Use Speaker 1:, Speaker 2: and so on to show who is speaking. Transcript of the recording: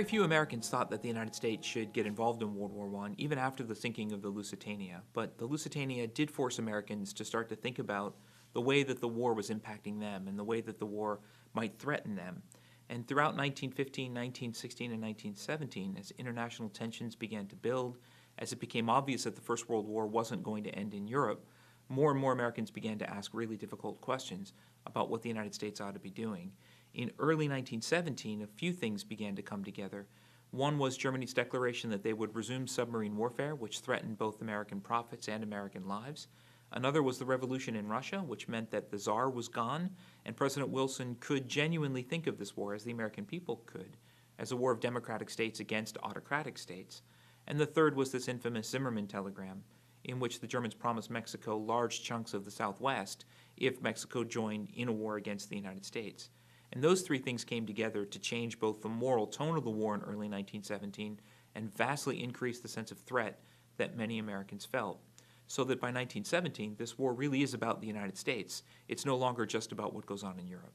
Speaker 1: Very few Americans thought that the United States should get involved in World War I, even after the sinking of the Lusitania. But the Lusitania did force Americans to start to think about the way that the war was impacting them and the way that the war might threaten them. And throughout 1915, 1916, and 1917, as international tensions began to build, as it became obvious that the First World War wasn't going to end in Europe, more and more Americans began to ask really difficult questions about what the United States ought to be doing. In early 1917, a few things began to come together. One was Germany's declaration that they would resume submarine warfare, which threatened both American profits and American lives. Another was the revolution in Russia, which meant that the Tsar was gone, and President Wilson could genuinely think of this war, as the American people could, as a war of democratic states against autocratic states. And the third was this infamous Zimmermann telegram, in which the Germans promised Mexico large chunks of the Southwest if Mexico joined in a war against the United States. And those three things came together to change both the moral tone of the war in early 1917 and vastly increase the sense of threat that many Americans felt. So that by 1917, this war really is about the United States. It's no longer just about what goes on in Europe.